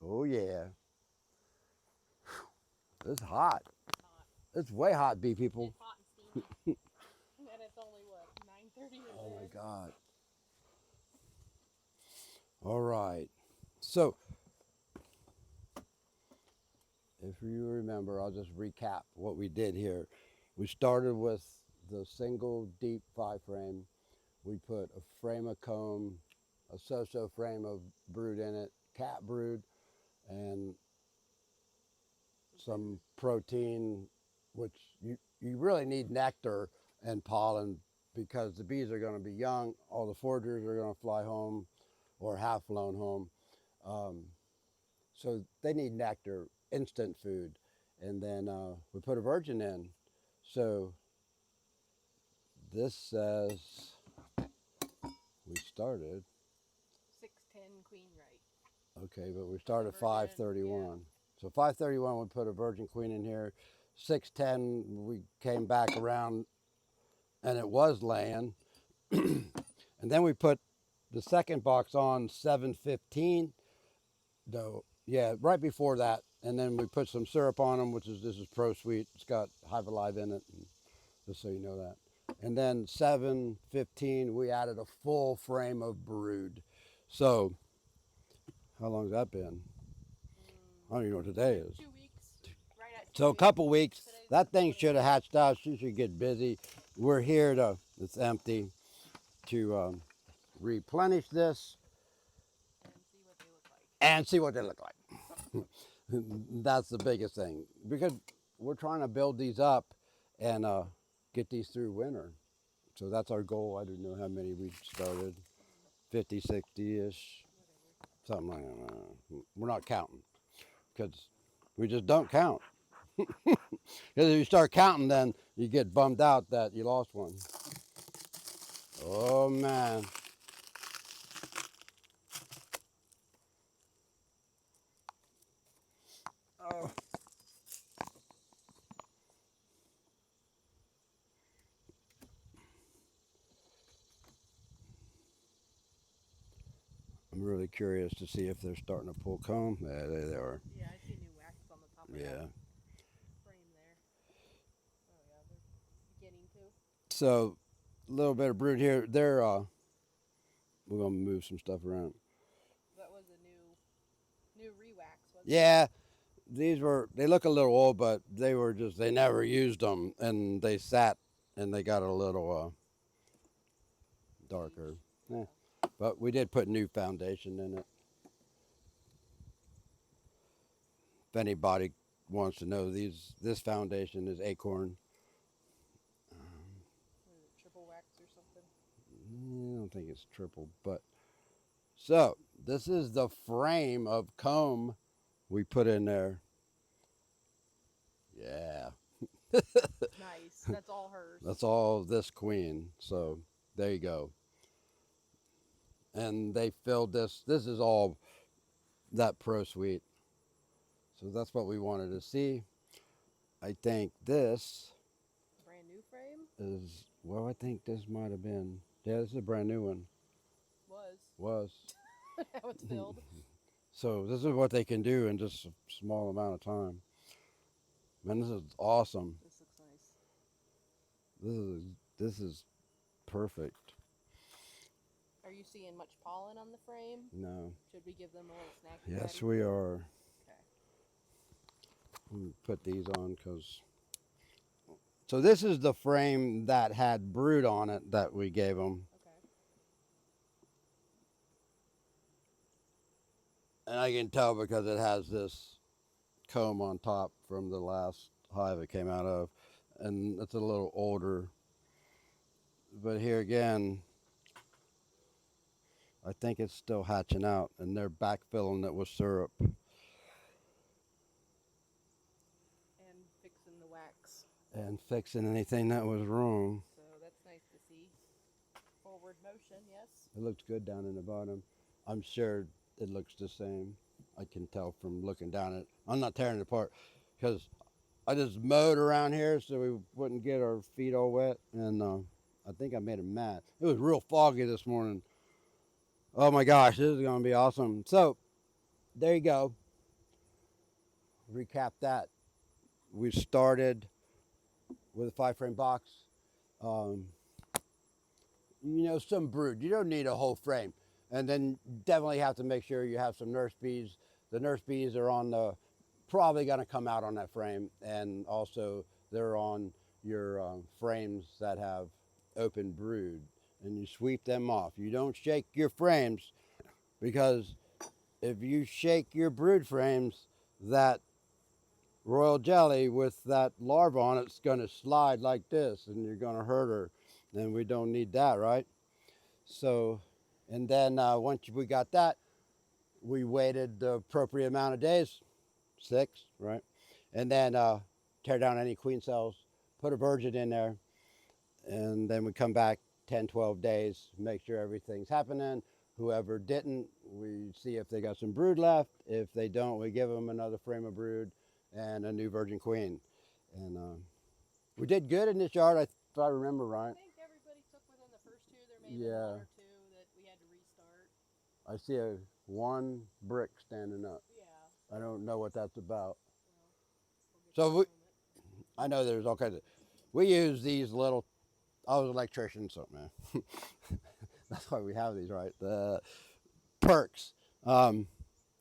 Oh yeah. It's hot. It's hot. It's way hot, bee people. It's hot and steamy. And it's only what, 9:30 or Oh my 10? God. All right. So if you remember, I'll just recap what we did here. We started with the single deep 5 frame. We put a frame of comb, a so-so frame of brood in it, cat brood, and Some food. some protein, which you really need nectar and pollen because the bees are going to be young. All the foragers are going to fly home or have flown home. Um, so they need nectar, instant food. And then we put a virgin in. So this says we started, 6:10 queen right. okay, but we So started virgin, yeah. 5:31. So 5:31 we put a virgin queen in here. 6:10 we came back around and it was laying. And then we put the second box on 7:15. Though, yeah, right before that, and then we put some syrup on them, which is this is Pro Sweet. It's got Hive Alive in it, and just so you know that. And then 7:15, we added a full frame of brood. So how long's that been? I don't even know what today Two, is. 2 weeks. Right at two So a weeks. couple weeks. Today's That the thing should have 28th. hatched out. She should get busy. We're here to. It's empty to replenish this And see what they look like. and see what they look like. That's the biggest thing because we're trying to build these up and get these through winter. So that's our goal. I don't know how many we started, 50, 60 ish, Whatever. something like that. We're not counting because we just don't count. Because if you start counting, then you get bummed out that you lost one. Oh man. Oh. I'm really curious to see if they're starting to pull comb. Yeah, there they are. Yeah, I see new wax on the top of that Yeah. frame there. Oh yeah, they're beginning to. So a little bit of brood here. They're we're gonna move some stuff around. That was a new rewax, wasn't it? Yeah, these were they look a little old, but they were just they never used them and they sat and they got a little darker. Age. Yeah. Yeah. But we did put new foundation in it. If anybody wants to know, this foundation is Acorn. Was it triple wax or something? I don't think it's triple, but so this is the frame of comb we put in there. Yeah, Nice. That's all hers. that's all this queen. So there you go. And they filled this. This is all that Pro Suite. So that's what we wanted to see. I think this Brand new frame? is, well, I think this might have been, yeah, this is a brand new one. Was. Was. Now it's filled. So this is what they can do in just a small amount of time. Man, this is awesome. This looks nice. This is perfect. Are you seeing much pollen on the frame? No. Should we give them a little snacky Yes, patty we too? are. Okay. Let me put these on because. So this is the frame that had brood on it that we gave them. Okay. And I can tell because it has this comb on top from the last hive it came out of. And it's a little older. But here again, I think it's still hatching out and they're backfilling it with syrup And fixing the wax. and fixing anything that was wrong. So that's nice to see. Forward motion, yes. It looks good down in the bottom. I'm sure it looks the same. I can tell from looking down it. I'm not tearing it apart because I just mowed around here so we wouldn't get our feet all wet. And I think I made a mat. It was real foggy this morning. Oh my gosh, this is going to be awesome. So there you go. recap that. We started with a 5-frame box. Um, some brood. You don't need a whole frame. And then definitely have to make sure you have some nurse bees. The nurse bees are probably going to come out on that frame. And also they're on your frames that have open brood. And you sweep them off. You don't shake your frames because if you shake your brood frames, that royal jelly with that larva on it's going to slide like this and you're going to hurt her. And we don't need that, right? So, and then once we got that, we waited the appropriate amount of days, 6, right? And then tear down any queen cells, put a virgin in there, and then we come back 10, 12 days, make sure everything's happening. Whoever didn't, we see if they got some brood left. If they don't, we give them another frame of brood and a new virgin queen. And we did good in this yard, if I remember right. I think everybody took within the first 2. There may have been Yeah. 1 or 2 that we had to restart. I see one brick standing up. Yeah. I don't know what that's about. We'll So get to I know there's all kinds of. We use these little. I was an electrician, so man, that's why we have these, right? The perks.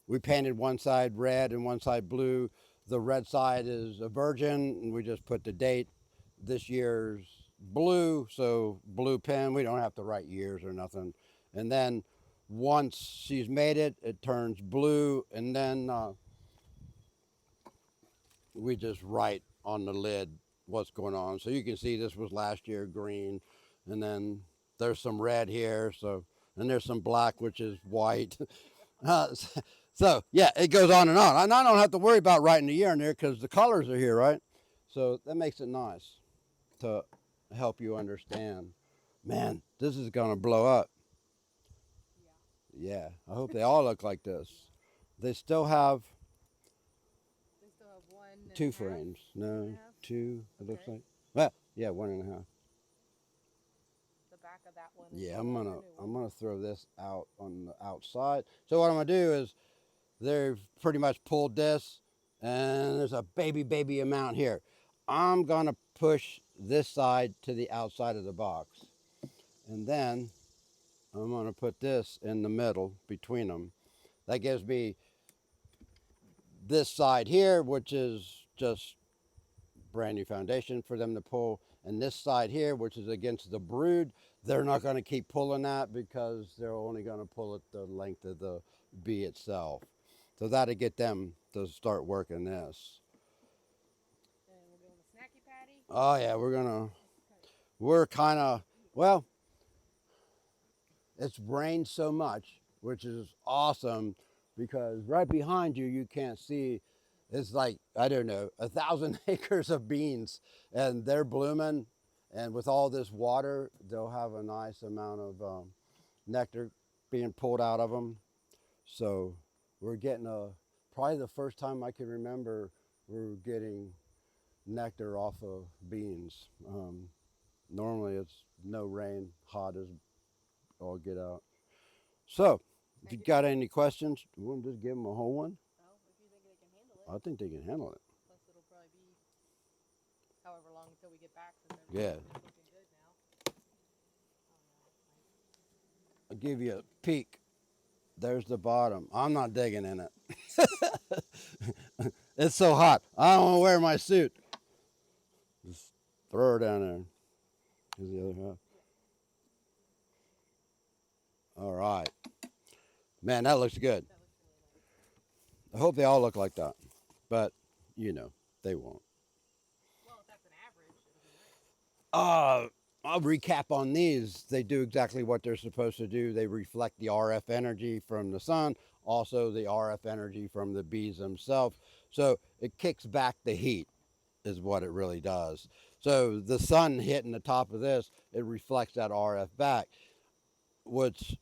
We painted one side red and one side blue. The red side is a virgin, and we just put the date. This year's blue, so blue pen. We don't have to write years or nothing. And then once she's made it, it turns blue, and then we just write on the lid what's going on. So you can see this was last year green, and then there's some red here, and there's some black, which is white. So yeah, it goes on and on. And I don't have to worry about writing the year in there because the colors are here, right? So that makes it nice to help you understand. Man, this is gonna blow up. Yeah, I hope they all look like this. They still have They still have 1 and 2 a half, frames. 1 and No, a half. 2. It looks Okay. like. Well, yeah, 1.5. The back of that one. is Yeah, the I'm one, gonna the new I'm one. gonna throw this out on the outside. So what I'm gonna do is they've pretty much pulled this, and there's a baby amount here. I'm gonna push this side to the outside of the box, and then I'm gonna put this in the middle between them. That gives me this side here, which is just brand new foundation for them to pull, and this side here, which is against the brood, they're not going to keep pulling that because they're only going to pull it the length of the bee itself. So that'll get them to start working this. And we're doing the snacky patty. Oh yeah, we're kind of, well, it's rained so much, which is awesome because right behind you, you can't see. It's like, I don't know, 1,000 acres of beans, and they're blooming. And with all this water, they'll have a nice amount of nectar being pulled out of them. So we're getting probably the first time I can remember we're getting nectar off of beans. Normally it's no rain, hot as all get out. So if you got any questions, you want to just give them a whole one? Well, if you think they can handle it. I think they can handle it. Plus, it'll probably be however long until we get back. Since Yeah. everything's looking good now. I'll give you a peek. There's the bottom. I'm not digging in it. It's so hot. I don't want to wear my suit. Just throw her down there. Here's the other half. All right. Man, that looks good. That looks really nice. I hope they all look like that. But, they won't. Well, if that's an average, it'll be nice. I'll recap on these. They do exactly what they're supposed to do. They reflect the RF energy from the sun, also the RF energy from the bees themselves. So it kicks back the heat is what it really does. So the sun hitting the top of this, it reflects that RF back, which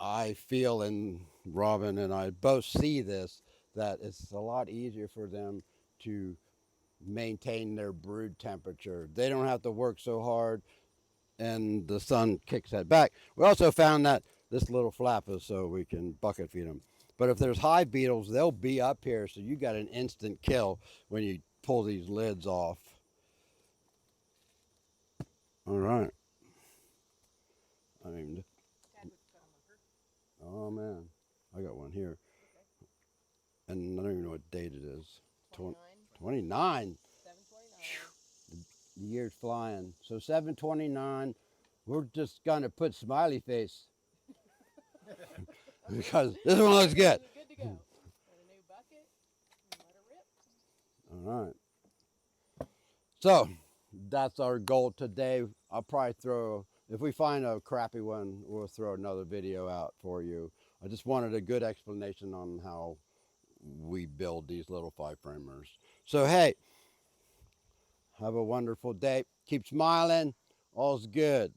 I feel, and Robin and I both see this, that it's a lot easier for them to maintain their brood temperature. They don't have to work so hard, and the sun kicks that back. We also found that this little flap is so we can bucket feed them. But if there's hive beetles, they'll be up here, so you got an instant kill when you pull these lids off. All right. I mean, oh man, I got one here, and I don't even know what date it is. 29. 29. 7/29. The year's flying. So 7/29. We're just gonna put smiley face because this one looks good. Good to go. Got a new bucket. And let her rip. All right. So that's our goal today. I'll probably throw, if we find a crappy one, we'll throw another video out for you. I just wanted a good explanation on how we build these little 5-framers. So hey, have a wonderful day. Keep smiling. All's good.